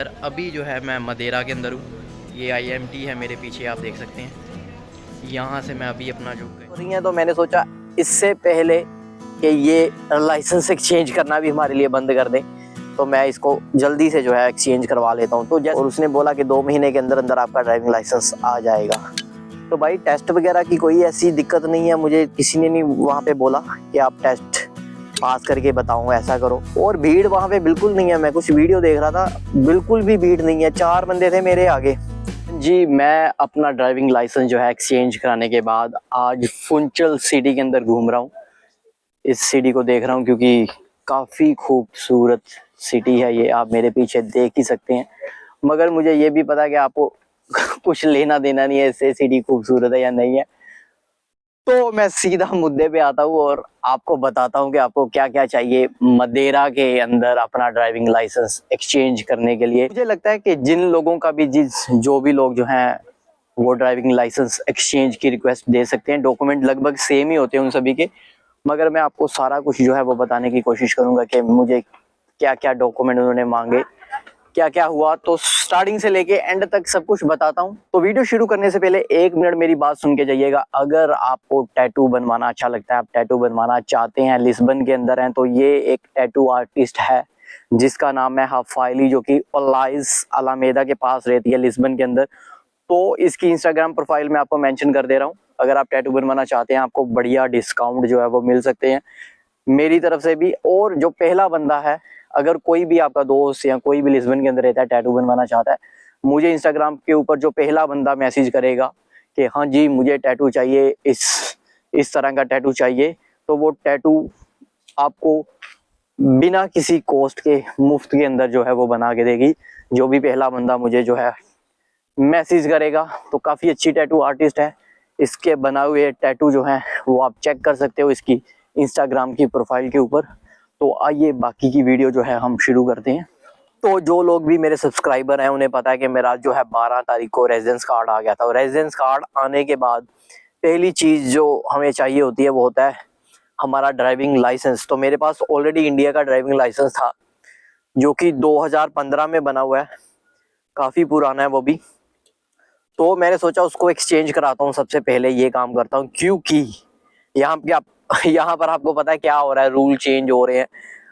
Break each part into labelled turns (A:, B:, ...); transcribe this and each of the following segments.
A: अभी जो है मैं मदेरा के अंदर हूँ। ये IMT है मेरे पीछे, आप देख सकते हैं। यहाँ से मैं अभी अपना जो हो रही है, तो मैंने सोचा इससे पहले कि ये लाइसेंस एक्सचेंज करना भी हमारे लिए बंद कर दें, तो मैं इसको जल्दी से जो है एक्सचेंज करवा लेता हूँ। तो जैसे और उसने बोला कि 2 महीने के अंदर अंदर आपका ड्राइविंग लाइसेंस आ जाएगा। तो भाई टेस्ट वगैरह की कोई ऐसी दिक्कत नहीं है, मुझे किसी ने नहीं वहाँ पे बोला कि आप टेस्ट पास करके बताऊँ ऐसा करो। और भीड़ वहाँ पे बिल्कुल नहीं है, मैं कुछ वीडियो देख रहा था, बिल्कुल भी भीड़ नहीं है। 4 बंदे थे मेरे आगे जी। मैं अपना ड्राइविंग लाइसेंस जो है एक्सचेंज कराने के बाद आज फुंचल सिटी के अंदर घूम रहा हूँ। इस सिटी को देख रहा हूँ क्योंकि काफ़ी खूबसूरत सिटी है ये, आप मेरे पीछे देख ही सकते हैं। मगर मुझे ये भी पता है कि आपको कुछ लेना देना नहीं है इससे सिटी खूबसूरत है या नहीं है। तो मैं सीधा मुद्दे पे आता हूँ और आपको बताता हूँ कि आपको क्या क्या चाहिए मदेरा के अंदर अपना ड्राइविंग लाइसेंस एक्सचेंज करने के लिए। मुझे लगता है कि जिन लोगों का भी जो भी लोग जो हैं वो ड्राइविंग लाइसेंस एक्सचेंज की रिक्वेस्ट दे सकते हैं। डॉक्यूमेंट लगभग सेम ही होते हैं उन सभी के, मगर मैं आपको सारा कुछ जो है वो बताने की कोशिश करूंगा कि मुझे क्या क्या डॉक्यूमेंट उन्होंने मांगे, क्या क्या हुआ। तो स्टार्टिंग से लेके एंड तक सब कुछ बताता हूँ। तो वीडियो शुरू करने से पहले 1 मिनट मेरी बात सुन के जाइएगा। अगर आपको टैटू बनवाना अच्छा लगता है, आप टैटू बनवाना चाहते हैं, लिस्बन के अंदर हैं, तो ये एक टैटू आर्टिस्ट है जिसका नाम है हफाइली, जो कि ओलाइस अलामेदा के पास रहती है लिस्बन के अंदर। तो इसकी इंस्टाग्राम प्रोफाइल में आपको मेंशन कर दे रहा हूँ। अगर आप टैटू बनवाना चाहते हैं, आपको बढ़िया डिस्काउंट जो है वो मिल सकते हैं मेरी तरफ से भी। और जो पहला बंदा है, अगर कोई भी आपका दोस्त या कोई भी लिस्बन के अंदर रहता है, टैटू बनवाना चाहता है, मुझे इंस्टाग्राम के ऊपर जो पहला बंदा मैसेज करेगा कि हाँ जी मुझे टैटू चाहिए, इस तरह का टैटू चाहिए, तो वो टैटू आपको बिना किसी कॉस्ट के मुफ्त के अंदर जो है वो बना के देगी। जो भी पहला बंदा मुझे जो है मैसेज करेगा, तो काफ़ी अच्छी टैटू आर्टिस्ट है। इसके बनाए हुए टैटू जो हैं वो आप चेक कर सकते हो इसकी इंस्टाग्राम की प्रोफाइल के ऊपर। तो आइए बाकी की वीडियो जो है हम शुरू करते हैं। तो जो लोग भी मेरे सब्सक्राइबर हैं उन्हें पता है कि मेरा जो है 12 तारीख को रेजिडेंस कार्ड आ गया था। और रेजिडेंस कार्ड आने के बाद पहली चीज़ जो हमें चाहिए होती है वो होता है हमारा ड्राइविंग लाइसेंस। तो मेरे पास ऑलरेडी इंडिया का ड्राइविंग लाइसेंस था जो कि 2015 में बना हुआ है, काफ़ी पुराना है वो भी। तो मैंने सोचा उसको एक्सचेंज कराता हूँ, सबसे पहले ये काम करता हूँ, क्योंकि यहाँ पर आपको पता है क्या हो रहा है, रूल चेंज हो रहे हैं।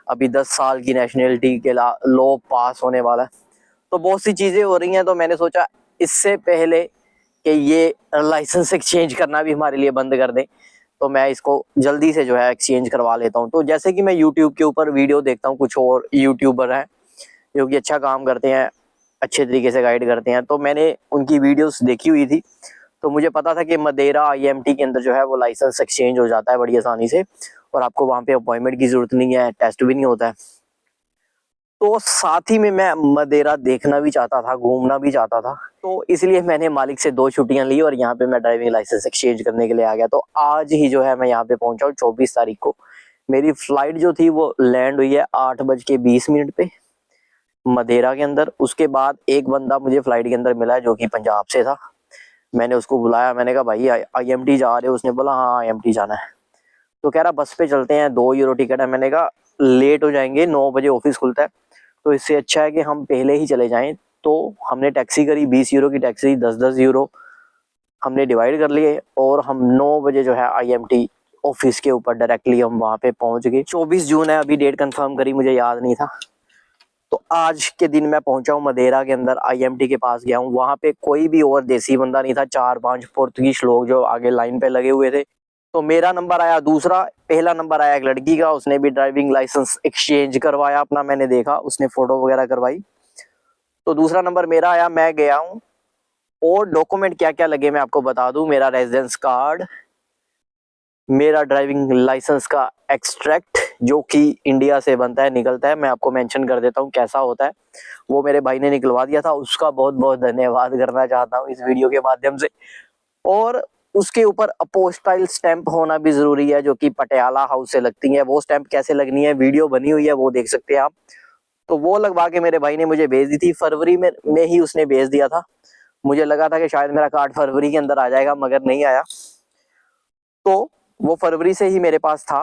A: अभी 10 साल की नेशनलिटी के लॉ पास होने वाला है, तो बहुत सी चीज़ें हो रही हैं। तो मैंने सोचा इससे पहले कि ये लाइसेंस एक्सचेंज करना भी हमारे लिए बंद कर दें, तो मैं इसको जल्दी से जो है एक्सचेंज करवा लेता हूँ। तो जैसे कि मैं यूट्यूब के ऊपर वीडियो देखता हूँ, कुछ और यूट्यूबर हैं जो कि अच्छा काम करते हैं, अच्छे तरीके से गाइड करते हैं, तो मैंने उनकी वीडियोस देखी हुई थी। तो मुझे पता था कि मदेरा IMT के अंदर जो है वो लाइसेंस एक्सचेंज हो जाता है बड़ी आसानी से, और आपको वहाँ पे अपॉइंटमेंट की जरूरत नहीं है, टेस्ट भी नहीं होता है। तो साथ ही में मैं मदेरा देखना भी चाहता था, घूमना भी चाहता था, तो इसलिए मैंने मालिक से 2 छुट्टियां ली और यहाँ पे मैं ड्राइविंग लाइसेंस एक्सचेंज करने के लिए आ गया। तो आज ही जो है मैं यहाँ पे पहुंचा हूँ। 24 तारीख को मेरी फ्लाइट जो थी वो लैंड हुई है 8:20 पे मदेरा के अंदर। उसके बाद एक बंदा मुझे फ्लाइट के अंदर मिला है जो कि पंजाब से था। मैंने उसको बुलाया, मैंने कहा भाई IMT जा रहे हो? उसने बोला हाँ IMT जाना है। तो कह रहा बस पे चलते हैं, 2 यूरो टिकट है। मैंने कहा लेट हो जाएंगे, 9 बजे ऑफिस खुलता है, तो इससे अच्छा है कि हम पहले ही चले जाएं। तो हमने टैक्सी करी, 20 यूरो की टैक्सी, 10-10 यूरो हमने डिवाइड कर लिए, और हम 9 बजे जो है IMT ऑफिस के ऊपर डायरेक्टली हम वहाँ पे पहुँच गए। 24 जून है, अभी डेट कंफर्म करी, मुझे याद नहीं था। तो आज के दिन मैं पहुंचा हूँ मदेरा के अंदर, IMT के पास गया हूँ। वहां पे कोई भी और देसी बंदा नहीं था, 4-5 पुर्तगीज लोग जो आगे लाइन पे लगे हुए थे। तो मेरा नंबर आया दूसरा, पहला नंबर आया एक लड़की का, उसने भी ड्राइविंग लाइसेंस एक्सचेंज करवाया अपना, मैंने देखा, उसने फोटो वगैरह करवाई। तो दूसरा नंबर मेरा आया, मैं गया हूँ। और डॉक्यूमेंट क्या क्या लगे मैं आपको बता दूं। मेरा रेजिडेंस कार्ड, मेरा ड्राइविंग लाइसेंस का एक्सट्रैक्ट जो कि इंडिया से बनता है, निकलता है, मैं आपको मेंशन कर देता हूँ कैसा होता है, वो मेरे भाई ने निकलवा दिया था, उसका बहुत बहुत धन्यवाद करना चाहता हूँ इस वीडियो के माध्यम से। और उसके ऊपर अपोस्टाइल स्टैंप होना भी जरूरी है, जो कि पटियाला हाउस से लगती है। वो स्टैंप कैसे लगनी है, वीडियो बनी हुई है, वो देख सकते हैं आप। तो वो लगवा के मेरे भाई ने मुझे भेज दी थी, फरवरी में ही उसने भेज दिया था। मुझे लगा था कि शायद मेरा कार्ड फरवरी के अंदर आ जाएगा, मगर नहीं आया। तो वो फरवरी से ही मेरे पास था,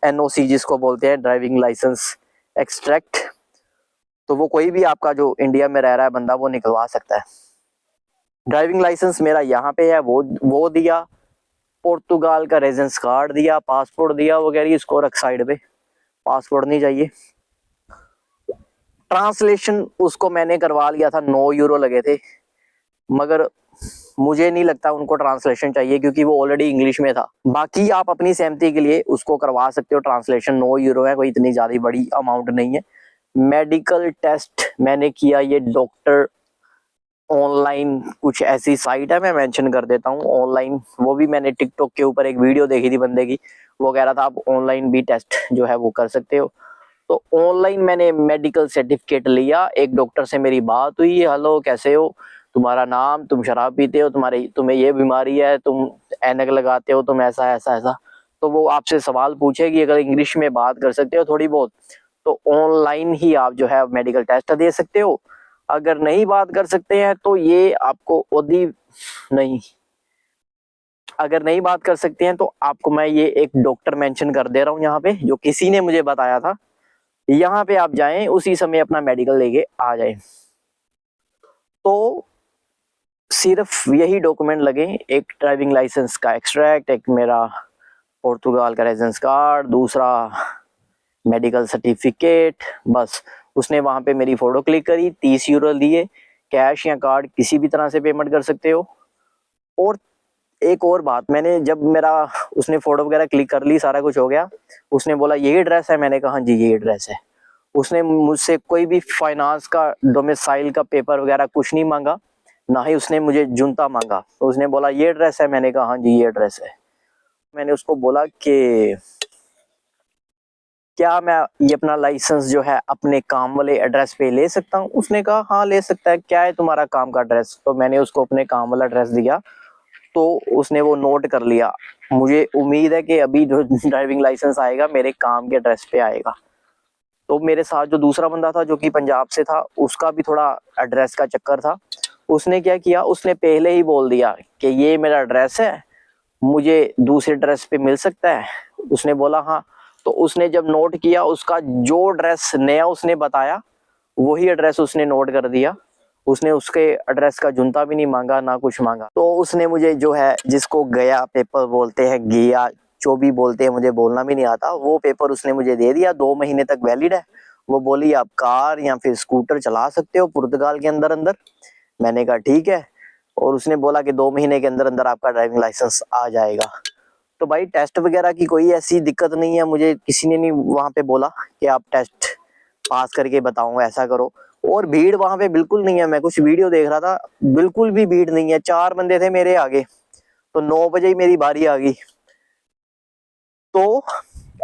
A: NOC जिसको बोलते हैं, ड्राइविंग लाइसेंस एक्सट्रैक्ट। तो वो कोई भी आपका जो इंडिया में रह रहा है बंदा वो निकलवा सकता है। ड्राइविंग लाइसेंस मेरा यहाँ पे है, वो दिया, पुर्तगाल का रेजिडेंस कार्ड दिया, पासपोर्ट दिया वगैरह, इसको रख साइड पे, पासपोर्ट नहीं चाहिए। ट्रांसलेशन उसको मैंने करवा लिया था, 9 यूरो लगे थे, मगर मुझे नहीं लगता उनको ट्रांसलेशन चाहिए क्योंकि वो ऑलरेडी इंग्लिश में था। बाकी आप अपनी सहमति के लिए उसको करवा सकते हो ट्रांसलेशन, 9 यूरो है, कोई इतनी ज्यादा बड़ी अमाउंट नहीं है। मेडिकल टेस्ट मैंने किया, ये डॉक्टर ऑनलाइन कुछ ऐसी साइट है, मैं मेंशन कर देता हूँ ऑनलाइन, वो भी मैंने टिकटॉक के ऊपर एक वीडियो देखी थी बंदे की, वो कह रहा था आप ऑनलाइन भी टेस्ट जो है वो कर सकते हो। तो ऑनलाइन मैंने मेडिकल सर्टिफिकेट लिया, एक डॉक्टर से मेरी बात हुई, हेलो कैसे हो, तुम्हारा नाम, तुम शराब पीते हो, तुम्हें ये बीमारी है, तुम ऐनक लगाते हो, तुम ऐसा ऐसा ऐसा, तो वो आपसे सवाल पूछेगी, अगर इंग्लिश में बात कर सकते हो थोड़ी बहुत तो ऑनलाइन ही आप जो है मेडिकल टेस्ट दे सकते हो। अगर नहीं बात कर सकते हैं तो ये आपको नहीं, अगर नहीं बात कर सकते हैं तो आपको मैं ये एक डॉक्टर मेंशन कर दे रहा हूँ यहाँ पे, जो किसी ने मुझे बताया था, यहाँ पे आप जाएं उसी समय अपना मेडिकल लेके आ जाएं। तो सिर्फ यही डॉक्यूमेंट लगे, एक ड्राइविंग लाइसेंस का एक्सट्रैक्ट, एक मेरा पुर्तगाल का रेजिडेंस कार्ड, दूसरा मेडिकल सर्टिफिकेट, बस। उसने वहां पे मेरी फोटो क्लिक करी, 30 यूरो दिए, कैश या कार्ड किसी भी तरह से पेमेंट कर सकते हो। और एक और बात, मैंने जब मेरा उसने फोटो वगैरह क्लिक कर ली, सारा कुछ हो गया, उसने बोला यही एड्रेस है, मैंने कहा हाँ जी यही एड्रेस है। उसने मुझसे कोई भी फाइनेंस का डोमिसाइल का पेपर वगैरह कुछ नहीं मांगा, ना ही उसने मुझे जुनता मांगा। तो उसने बोला ये एड्रेस है, मैंने कहा हाँ जी ये एड्रेस है। मैंने उसको बोला कि क्या मैं ये अपना लाइसेंस जो है अपने काम वाले एड्रेस पे ले सकता हूँ? उसने कहा हाँ ले सकता है, क्या है तुम्हारा काम का एड्रेस? तो मैंने उसको अपने काम वाला एड्रेस दिया, तो उसने वो नोट कर लिया। मुझे उम्मीद है कि अभी जो ड्राइविंग लाइसेंस आएगा मेरे काम के एड्रेस पे आएगा। तो मेरे साथ जो दूसरा बंदा था जो कि पंजाब से था, उसका भी थोड़ा एड्रेस का चक्कर था। उसने क्या किया, उसने पहले ही बोल दिया कि ये मेरा एड्रेस है, मुझे दूसरे एड्रेस पे मिल सकता है? उसने बोला हाँ। तो उसने जब नोट किया, उसका जो एड्रेस नया उसने बताया वही एड्रेस उसने नोट कर दिया। उसने उसके एड्रेस का जुनता भी नहीं मांगा, ना कुछ मांगा। तो उसने मुझे जो है, जिसको गया पेपर बोलते हैं, गया जो भी बोलते हैं, मुझे बोलना भी नहीं आता, वो पेपर उसने मुझे दे दिया, 2 महीने तक वैलिड है। वो बोली आप कार या फिर स्कूटर चला सकते हो पुर्तगाल के अंदर अंदर। मैंने कहा ठीक है। और उसने बोला कि 2 महीने के अंदर अंदर आपका ड्राइविंग लाइसेंस आ जाएगा। तो भाई टेस्ट वगैरह की कोई ऐसी दिक्कत नहीं है, मुझे किसी ने नहीं वहां पे बोला कि आप टेस्ट पास करके बताऊं, ऐसा करो। और भीड़ वहां पे बिल्कुल नहीं है, मैं कुछ वीडियो देख रहा था, बिल्कुल भी भीड़ नहीं है। 4 बंदे थे मेरे आगे, तो 9 बजे ही मेरी बारी आ गई। तो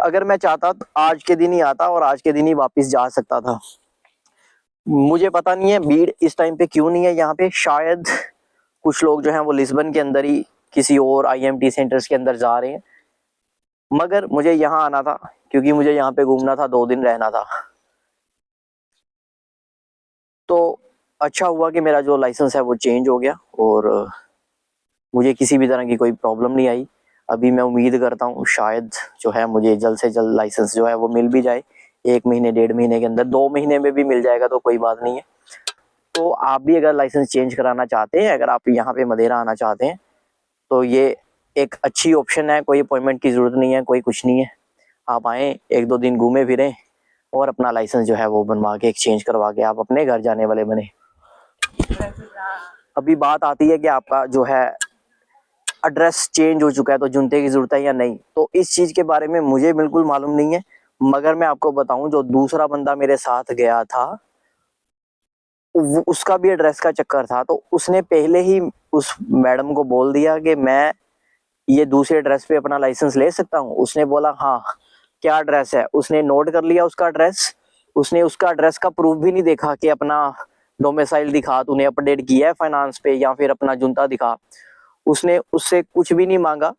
A: अगर मैं चाहता तो आज के दिन ही आता और आज के दिन ही वापस जा सकता था। मुझे पता नहीं है भीड़ इस टाइम पे क्यों नहीं है यहाँ पे। शायद कुछ लोग जो हैं वो लिस्बन के अंदर ही किसी और आईएमटी सेंटर्स के अंदर जा रहे हैं, मगर मुझे यहाँ आना था क्योंकि मुझे यहाँ पे घूमना था, 2 दिन रहना था। तो अच्छा हुआ कि मेरा जो लाइसेंस है वो चेंज हो गया और मुझे किसी भी तरह की कोई प्रॉब्लम नहीं आई। अभी मैं उम्मीद करता हूँ शायद जो है मुझे जल्द से जल्द लाइसेंस जो है वो मिल भी जाए, 1 महीने 1.5 महीने के अंदर, 2 महीने में भी मिल जाएगा तो कोई बात नहीं है। तो आप भी अगर लाइसेंस चेंज कराना चाहते हैं, अगर आप यहाँ पे मदेरा आना चाहते हैं, तो ये एक अच्छी ऑप्शन है। कोई अपॉइंटमेंट की जरूरत नहीं है, कोई कुछ नहीं है। आप आए, 1-2 दिन घूमे फिरें और अपना लाइसेंस जो है वो बनवा के एक्सचेंज करवा के आप अपने घर जाने वाले बने। अभी बात आती है कि आपका जो है एड्रेस चेंज हो चुका है तो जूते की जरूरत है या नहीं। तो इस चीज के बारे में मुझे बिल्कुल मालूम नहीं है, मगर मैं आपको बताऊं, जो दूसरा बंदा मेरे साथ गया था उसका भी एड्रेस का चक्कर था। तो उसने पहले ही उस मैडम को बोल दिया कि मैं ये दूसरे एड्रेस पे अपना लाइसेंस ले सकता हूँ। उसने बोला हाँ क्या एड्रेस है? उसने नोट कर लिया उसका एड्रेस। उसने उसका एड्रेस का प्रूफ भी नहीं देखा कि अपना डोमिसाइल दिखा, तूने अपडेट किया है फाइनेंस पे, या फिर अपना जुनता दिखा। उसने उससे कुछ भी नहीं मांगा,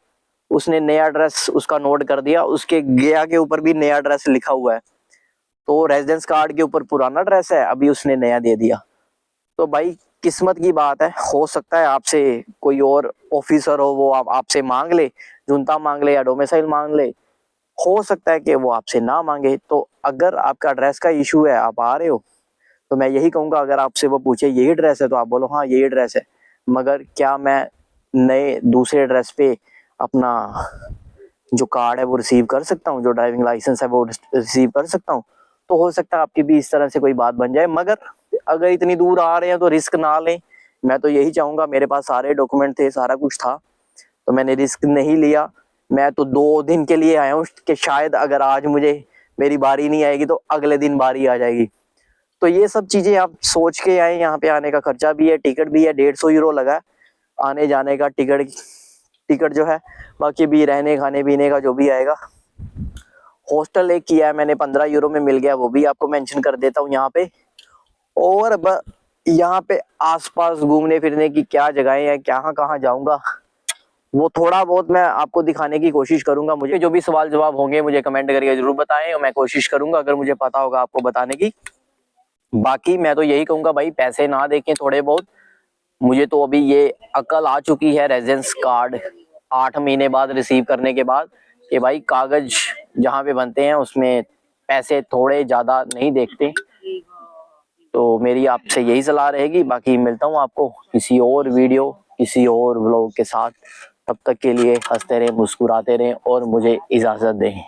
A: उसने नया एड्रेस उसका नोट कर दिया। उसके गया के ऊपर भी नया एड्रेस लिखा हुआ है, तो रेजिडेंस कार्ड के ऊपर पुराना एड्रेस है, अभी उसने नया दे दिया। तो भाई किस्मत की बात है, हो सकता है आपसे कोई और ऑफिसर हो, वो आपसे मांग ले, जुनता मांग ले या डोमिसाइल मांग ले। हो सकता है कि वो आपसे ना मांगे। तो अगर आपका एड्रेस का इशू है, आप आ रहे हो, तो मैं यही कहूँगा, अगर आपसे वो पूछे यही ड्रेस है तो आप बोलो हाँ यही ड्रेस है, मगर क्या मैं नए दूसरे ड्रेस पे अपना जो कार्ड है वो रिसीव कर सकता हूँ, जो ड्राइविंग लाइसेंस है वो रिसीव कर सकता हूँ? तो हो सकता है आपकी भी इस तरह से कोई बात बन जाए, मगर अगर इतनी दूर आ रहे हैं तो रिस्क ना लें। मैं तो यही चाहूँगा, मेरे पास सारे डॉक्यूमेंट थे, सारा कुछ था, तो मैंने रिस्क नहीं लिया। मैं तो 2 दिन के लिए आया हूँ कि शायद अगर आज मुझे मेरी बारी नहीं आएगी तो अगले दिन बारी आ जाएगी। तो ये सब चीज़ें आप सोच के आए। यहाँ पे आने का खर्चा भी है, टिकट भी है, 150 यूरो लगा है आने जाने का टिकट जो है, बाकी भी रहने खाने पीने का जो भी आएगा। हॉस्टल एक किया है मैंने, 15 यूरो में मिल गया, वो भी आपको मेंशन कर देता हूँ यहाँ पे। और यहाँ पे आसपास घूमने फिरने की क्या जगहें हैं, कहाँ कहाँ जाऊँगा, वो थोड़ा बहुत मैं आपको दिखाने की कोशिश करूंगा। मुझे जो भी सवाल जवाब होंगे मुझे कमेंट करके जरूर बताएं, और मैं कोशिश करूंगा अगर मुझे पता होगा आपको बताने की। बाकी मैं तो यही कहूंगा भाई, पैसे ना देखें थोड़े बहुत। मुझे तो अभी ये अकल आ चुकी है रेजिडेंस कार्ड 8 महीने बाद रिसीव करने के बाद, कि भाई कागज जहाँ पे बनते हैं उसमें पैसे थोड़े ज्यादा नहीं देखते। तो मेरी आपसे यही सलाह रहेगी। बाकी मिलता हूँ आपको किसी और वीडियो, किसी और व्लॉग के साथ। तब तक के लिए हंसते रहें, मुस्कुराते रहें और मुझे इजाजत दें।